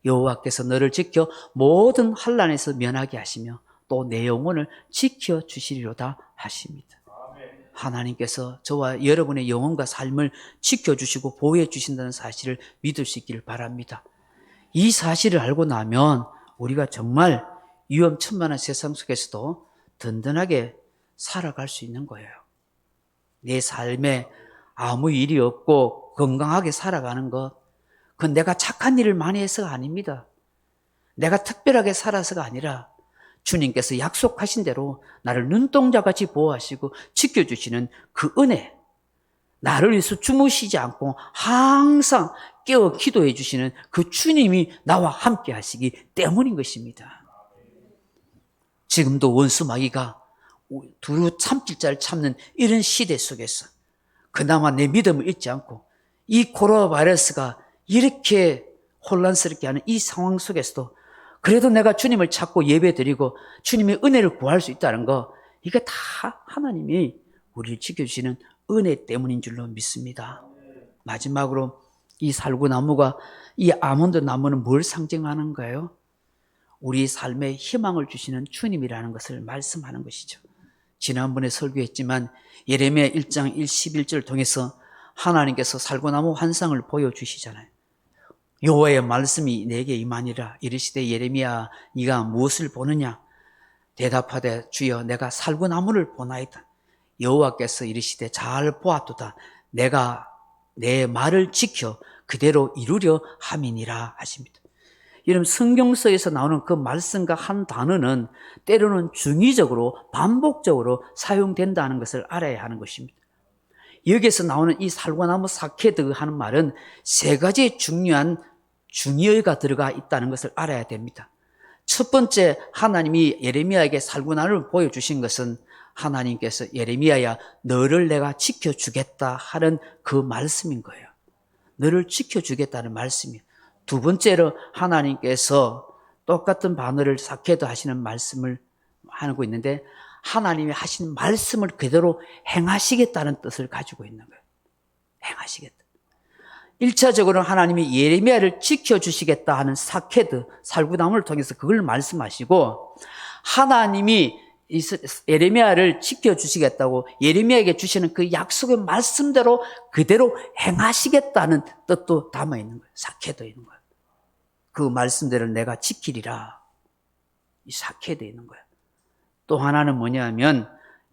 여호와께서 너를 지켜 모든 환난에서 면하게 하시며 또 내 영혼을 지켜주시리로다 하십니다. 하나님께서 저와 여러분의 영혼과 삶을 지켜주시고 보호해 주신다는 사실을 믿을 수 있기를 바랍니다. 이 사실을 알고 나면 우리가 정말 위험천만한 세상 속에서도 든든하게 살아갈 수 있는 거예요. 내 삶에 아무 일이 없고 건강하게 살아가는 것, 그건 내가 착한 일을 많이 해서가 아닙니다. 내가 특별하게 살아서가 아니라 주님께서 약속하신 대로 나를 눈동자같이 보호하시고 지켜주시는 그 은혜, 나를 위해서 주무시지 않고 항상 깨어 기도해 주시는 그 주님이 나와 함께 하시기 때문인 것입니다. 지금도 원수 마귀가 두루 참질 자를 참는 이런 시대 속에서 그나마 내 믿음을 잊지 않고 이 코로나 바이러스가 이렇게 혼란스럽게 하는 이 상황 속에서도 그래도 내가 주님을 찾고 예배드리고 주님의 은혜를 구할 수 있다는 거, 이게 다 하나님이 우리를 지켜주시는 은혜 때문인 줄로 믿습니다. 마지막으로 이 살구나무가, 이 아몬드 나무는 뭘 상징하는가요? 우리 삶에 희망을 주시는 주님이라는 것을 말씀하는 것이죠. 지난번에 설교했지만 예레미야 1장 11절을 통해서 하나님께서 살구나무 환상을 보여주시잖아요. 여호와의 말씀이 내게 임하니라. 이르시되 예레미야 네가 무엇을 보느냐? 대답하되 주여 내가 살구나무를 보나이다. 여호와께서 이르시되 잘 보았도다. 내가 내 말을 지켜 그대로 이루려 함이니라 하십니다. 여러분, 성경서에서 나오는 그 말씀과 한 단어는 때로는 중의적으로 반복적으로 사용된다는 것을 알아야 하는 것입니다. 여기에서 나오는 이 살구나무 사케드 하는 말은 세 가지의 중요한 중의어가 들어가 있다는 것을 알아야 됩니다. 첫 번째, 하나님이 예레미야에게 살구나무를 보여주신 것은 하나님께서 예레미야야 너를 내가 지켜주겠다 하는 그 말씀인 거예요. 너를 지켜주겠다는 말씀이에요. 두 번째로 하나님께서 똑같은 반어를 사케드 하시는 말씀을 하고 있는데 하나님이 하신 말씀을 그대로 행하시겠다는 뜻을 가지고 있는 거예요. 행하시겠다. 1차적으로 하나님이 예레미야를 지켜주시겠다 하는 사케드, 살구나무를 통해서 그걸 말씀하시고, 하나님이 예레미야를 지켜주시겠다고 예레미야에게 주시는 그 약속의 말씀대로 그대로 행하시겠다는 뜻도 담아있는 거예요. 사케드에 있는 거예요. 그 말씀대로 내가 지키리라. 이 사케드에 있는 거예요. 또 하나는 뭐냐면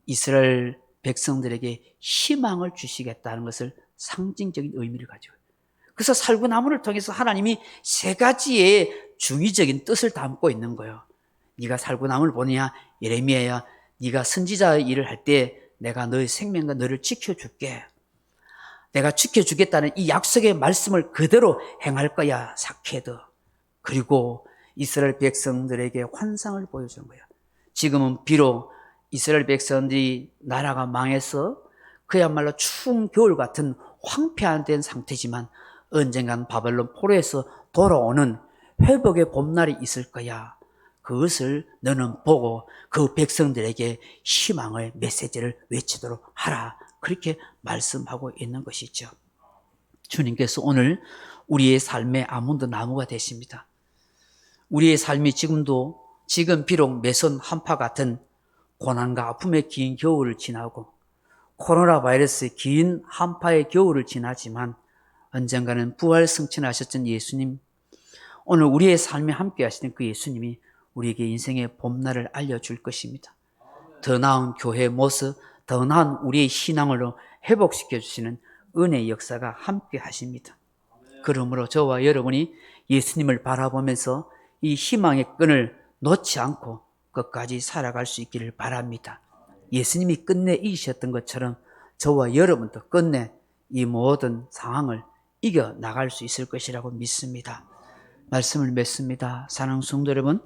이스라엘 백성들에게 희망을 주시겠다는 것을 상징적인 의미를 가지고 있어요. 그래서 살구나무를 통해서 하나님이 세 가지의 중의적인 뜻을 담고 있는 거예요. 네가 살구나무를 보느냐? 예레미야야, 네가 선지자의 일을 할 때 내가 너의 생명과 너를 지켜줄게. 내가 지켜주겠다는 이 약속의 말씀을 그대로 행할 거야, 사케드. 그리고 이스라엘 백성들에게 환상을 보여준 거예요. 지금은 비록 이스라엘 백성들이 나라가 망해서 그야말로 추운 겨울 같은 황폐화된 상태지만 언젠간 바벨론 포로에서 돌아오는 회복의 봄날이 있을 거야. 그것을 너는 보고 그 백성들에게 희망의 메시지를 외치도록 하라. 그렇게 말씀하고 있는 것이죠. 주님께서 오늘 우리의 삶의 아몬드 나무가 되십니다. 우리의 삶이 지금 비록 매선 한파 같은 고난과 아픔의 긴 겨울을 지나고 코로나 바이러스의 긴 한파의 겨울을 지나지만 언젠가는 부활 승천하셨던 예수님, 오늘 우리의 삶에 함께 하시는 그 예수님이 우리에게 인생의 봄날을 알려줄 것입니다. 더 나은 교회의 모습, 더 나은 우리의 신앙으로 회복시켜 주시는 은혜의 역사가 함께 하십니다. 그러므로 저와 여러분이 예수님을 바라보면서 이 희망의 끈을 놓지 않고 끝까지 살아갈 수 있기를 바랍니다. 예수님이 끝내 이기셨던 것처럼 저와 여러분도 끝내 이 모든 상황을 이겨나갈 수 있을 것이라고 믿습니다. 말씀을 맺습니다. 사랑하는 성도 여러분,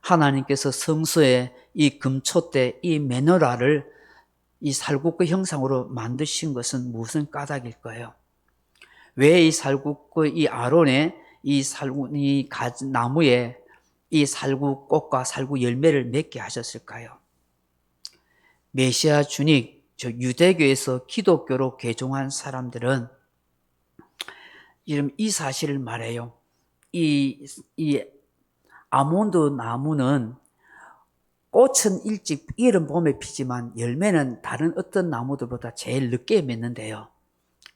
하나님께서 성소에 이 금초대, 이 메노라를 이 살구꽃 형상으로 만드신 것은 무슨 까닭일까요? 왜 이 살구꽃, 이 아론의 이 나무에 이 살구 꽃과 살구 열매를 맺게 하셨을까요? 메시아 주님, 저 유대교에서 기독교로 개종한 사람들은 이 사실을 말해요. 이 아몬드 나무는 꽃은 일찍 이른 봄에 피지만 열매는 다른 어떤 나무들보다 제일 늦게 맺는데요.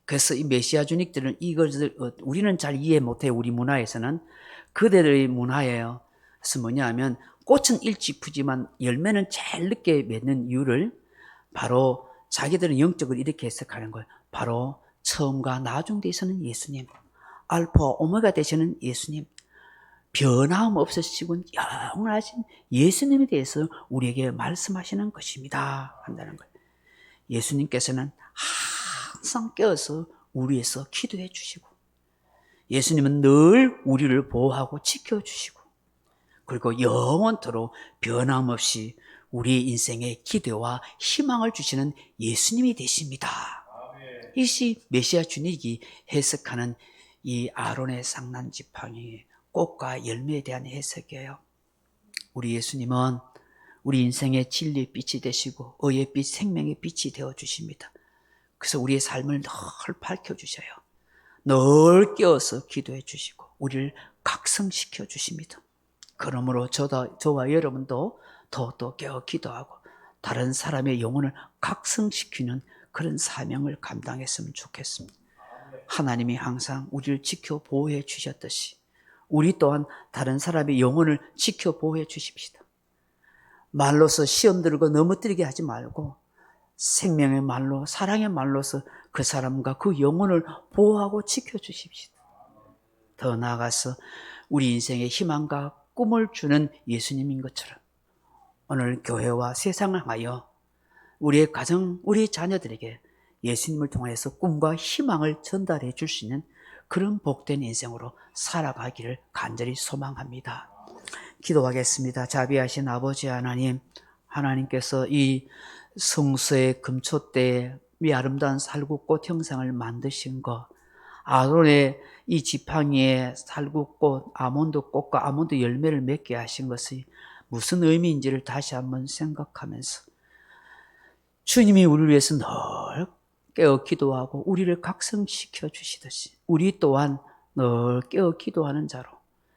그래서 이 메시아 주nik들은 이것을 우리는 잘 이해 못해요. 우리 문화에서는. 그들의 문화예요. 그래서 뭐냐면 꽃은 일찍 피지만 열매는 제일 늦게 맺는 이유를 바로 자기들은 영적으로 이렇게 해석하는 거예요. 바로 처음과 나중 되시는 예수님, 알파 오메가 되시는 예수님, 변함 없으시고 영원하신 예수님에 대해서 우리에게 말씀하시는 것입니다. 한다는 거예요. 예수님께서는 항상 깨어서 우리에서 기도해 주시고, 예수님은 늘 우리를 보호하고 지켜주시고, 그리고 영원토록 변함없이 우리 인생의 기대와 희망을 주시는 예수님이 되십니다. 이것이 메시아 주닉이 해석하는 이 아론의 상난지팡이 꽃과 열매에 대한 해석이에요. 우리 예수님은 우리 인생의 진리의 빛이 되시고 의의 빛, 생명의 빛이 되어주십니다. 그래서 우리의 삶을 늘 밝혀주셔요. 늘 깨어서 기도해 주시고 우리를 각성시켜 주십니다. 그러므로 저와 여러분도 더욱더 깨어 기도하고 다른 사람의 영혼을 각성시키는 그런 사명을 감당했으면 좋겠습니다. 하나님이 항상 우리를 지켜 보호해 주셨듯이 우리 또한 다른 사람의 영혼을 지켜 보호해 주십시다. 말로서 시험 들고 넘어뜨리게 하지 말고 생명의 말로, 사랑의 말로서 그 사람과 그 영혼을 보호하고 지켜주십시다. 더 나아가서 우리 인생의 희망과 꿈을 주는 예수님인 것처럼 오늘 교회와 세상을 하여 우리의 가정, 우리 자녀들에게 예수님을 통해서 꿈과 희망을 전달해 줄 수 있는 그런 복된 인생으로 살아가기를 간절히 소망합니다. 기도하겠습니다. 자비하신 아버지 하나님, 하나님께서 이 성소의 금초대에 이 아름다운 살구꽃 형상을 만드신 것, 아론의 이 지팡이에 살구꽃, 아몬드꽃과 아몬드 열매를 맺게 하신 것이 무슨 의미인지를 다시 한번 생각하면서 주님이 우리를 위해서 늘 깨어 기도하고 우리를 각성시켜 주시듯이 우리 또한 늘 깨어 기도하는 자로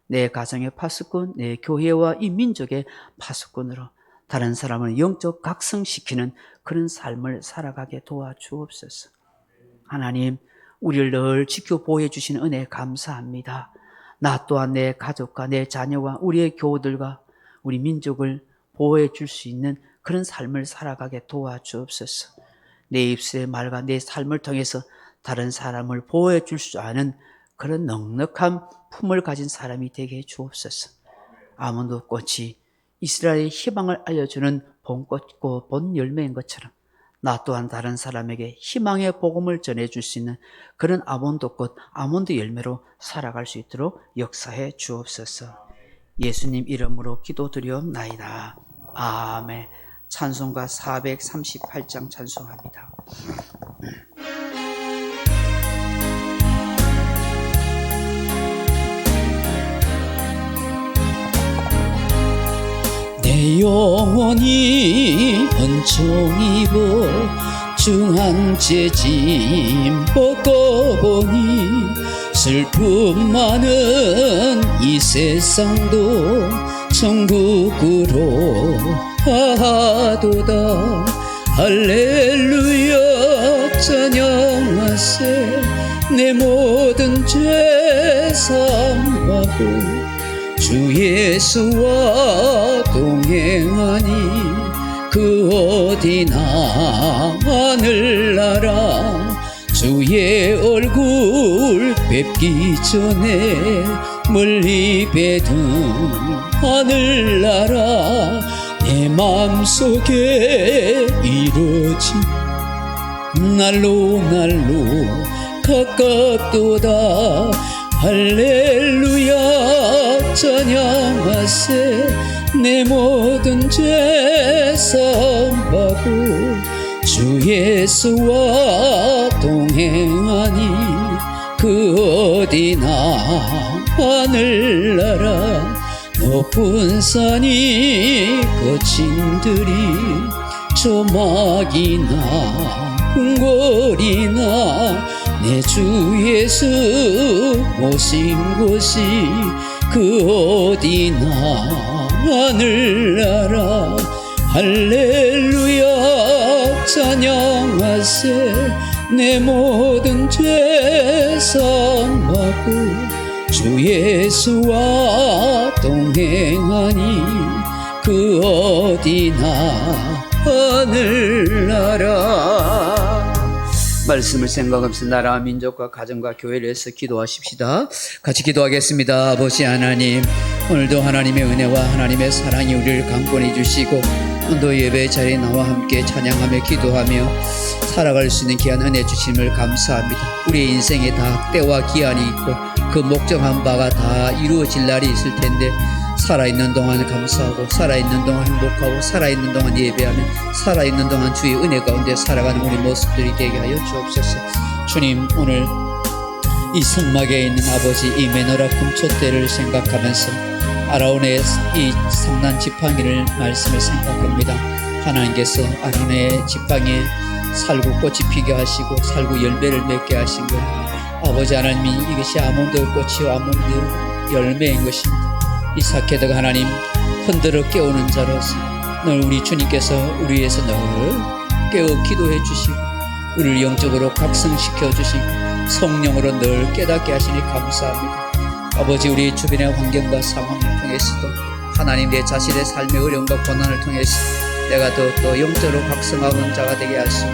내 가정의 파수꾼, 내 교회와 이 민족의 파수꾼으로 다른 사람을 영적 각성시키는 그런 삶을 살아가게 도와주옵소서. 하나님, 우리를 늘 지켜보호해 주시는 은혜 감사합니다. 나 또한 내 가족과 내 자녀와 우리의 교우들과 우리 민족을 보호해 줄 수 있는 그런 삶을 살아가게 도와주옵소서. 내 입술의 말과 내 삶을 통해서 다른 사람을 보호해 줄 수 아는 그런 넉넉한 품을 가진 사람이 되게 해 주옵소서. 아몬드 꽃이 이스라엘의 희망을 알려주는 봄꽃과 본 열매인 것처럼 나 또한 다른 사람에게 희망의 복음을 전해줄 수 있는 그런 아몬드꽃, 아몬드 열매로 살아갈 수 있도록 역사해 주옵소서. 예수님 이름으로 기도드리옵나이다. 아멘. 찬송가 438장 찬송합니다. 내 영혼이 헌총 입어 중한 죄짐 벗고 보니 슬픔 많은 이 세상도 천국으로 하도다. 할렐루야 찬양하세. 내 모든 죄 사함하고 주 예수와 동행하니 그 어디나 하늘나라. 주의 얼굴 뵙기 전에 멀리 뵈던 하늘나라 내 마음속에 이루어진 날로 가깝도다. 할렐루야 찬양하세. 내 모든 죄 사함받고 주 예수와 동행하니 그 어디나 하늘나라. 높은 산이 거친 들이 조막이나 궁궐이나 내 주 예수 모신 곳이 그 어디나 하늘나라 할렐루야 찬양하세 내 모든 죄 사함하고 주 예수와 동행하니 그 어디나 하늘나라. 말씀을 생각하면서 나라와 민족과 가정과 교회를 위해서 기도하십시다. 같이 기도하겠습니다. 아버지 하나님, 오늘도 하나님의 은혜와 하나님의 사랑이 우리를 강권해 주시고 또 예배 자리에 나와 함께 찬양하며 기도하며 살아갈 수 있는 귀한 은혜 주심을 감사합니다. 우리의 인생에 다 때와 기한이 있고 그 목적한 바가 다 이루어질 날이 있을 텐데 살아있는 동안 감사하고 살아있는 동안 행복하고 살아있는 동안 예배하며 살아있는 동안 주의 은혜 가운데 살아가는 우리 모습들이 되게 하여 주옵소서. 주님, 오늘 이 성막에 있는 아버지 이 메노라 금초대를 생각하면서 아라온의 이 삼난 지팡이를 말씀을 생각합니다. 하나님께서 아라온의 지팡이에 살구 꽃이 피게 하시고 살구 열매를 맺게 하신 것, 아버지 하나님이 이것이 아몬드 꽃이요 아몬드 열매인 것입니다. 이삭케다가 하나님 흔들어 깨우는 자로서 늘 우리 주님께서 우리 위해서 늘 깨워 기도해 주시고 우리를 영적으로 각성시켜 주시고 성령으로 늘 깨닫게 하시니 감사합니다. 아버지, 우리 주변의 환경과 상황을 통해서도 하나님 내 자신의 삶의 어려움과 고난을 통해서 내가 더 영적으로 각성하는 자가 되게 하시고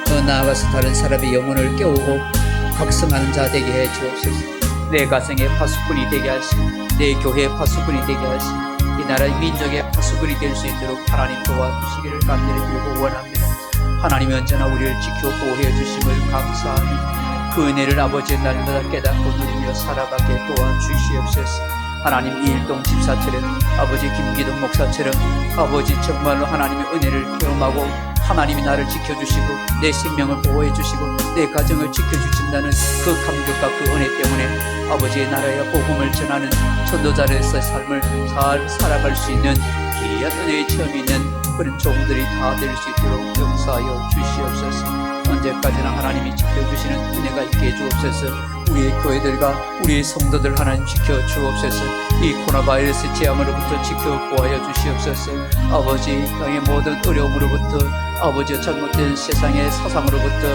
더 나아가서 다른 사람의 영혼을 깨우고 각성하는 자 되게 해 주옵소서. 내 가정의 파수꾼이 되게 하시고 내 교회의 파수꾼이 되게 하시고 이 나라의 민족의 파수꾼이 될 수 있도록 하나님 도와주시기를 간절히 빌고 원합니다. 하나님이 언제나 우리를 지켜 보호해 주심을 감사하며 그 은혜를 아버지의 날마다 깨닫고 누리며 살아가게 도와주시옵소서. 하나님 이일동 집사처럼 아버지 김기동 목사처럼 아버지 정말로 하나님의 은혜를 경험하고 하나님이 나를 지켜주시고 내 생명을 보호해 주시고 내 가정을 지켜주신다는 그 감격과 그 은혜 때문에 아버지의 나라의 복음을 전하는 전도자로서의 삶을 잘 살아갈 수 있는 귀한 은혜의 체험이 있는 그런 종들이 다 될 수 있도록 역사하여 주시옵소서. 언제까지나 하나님이 지켜주시는 은혜가 있게 해주옵소서. 우리의 교회들과 우리의 성도들 하나님 지켜주옵소서. 이 코로나 바이러스 재앙으로부터 지켜 보호하여 주시옵소서. 아버지, 땅의 모든 어려움으로부터 아버지 잘못된 세상의 사상으로부터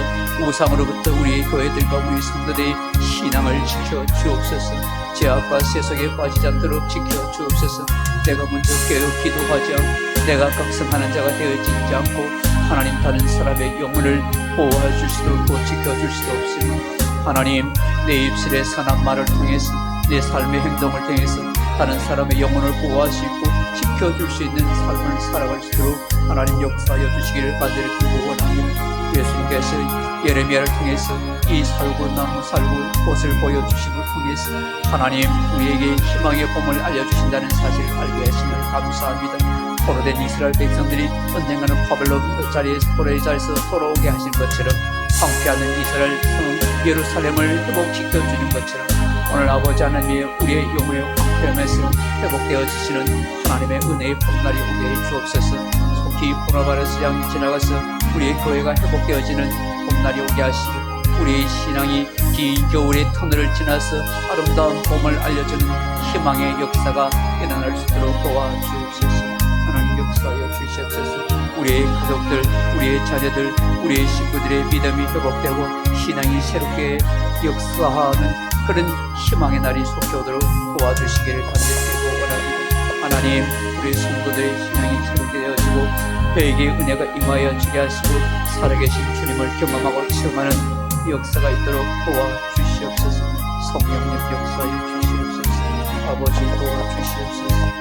우상으로부터 우리의 교회들과 우리 성도들의 신앙을 지켜주옵소서. 죄악과 세속에 빠지지 않도록 지켜주옵소서. 내가 먼저 깨어 기도하지 않고 내가 각성하는 자가 되어지지 않고 하나님 다른 사람의 영혼을 보호해 줄 수도 없고 지켜줄 수도 없으니 하나님 내 입술의 선한 말을 통해서 내 삶의 행동을 통해서 다른 사람의 영혼을 보호하시고 지켜줄 수 있는 삶을 살아갈 수 있도록 하나님 역사하여 주시기를 간절히 빌고 원합니다. 예수님께서 예레미야를 통해서 이 살구나무 살구꽃을 보여주심을 통해서 하나님 우리에게 희망의 봄을 알려주신다는 사실을 알게 하심을 감사합니다. 포로된 이스라엘 백성들이 언젠가는 바벨론 자리에서 포로의 자리에서 돌아오게 하신 것처럼 황폐하는 이스라엘 성 예루살렘을 회복시켜주는 것처럼 오늘 아버지 하나님의 우리의 영혼의 황폐함에서 회복되어지시는 하나님의 은혜의 봄날이 오게 해 주옵소서. 속히 코로나바이러스 양이 지나가서 우리의 교회가 회복되어지는 봄날이 오게 하시고 우리의 신앙이 긴 겨울의 터널을 지나서 아름다운 봄을 알려주는 희망의 역사가 일어날 수 있도록 도와주옵소서. 하나님 역사하여 주시옵소서. 우리의 가족들, 우리의 자녀들, 우리의 식구들의 믿음이 회복되고 신앙이 새롭게 역사하는 그런 희망의 날이 속히 오도록 도와주시기를 간절히 빌고 원합니다. 하나님, 우리 성도들의 신앙이 새롭게 되어지고 회개의 은혜가 임하여 주게 하시고 살아계신 주님을 경험하고 체험하는 역사가 있도록 도와주시옵소서. 성령님 역사하여 주시옵소서. 아버지 도와주시옵소서.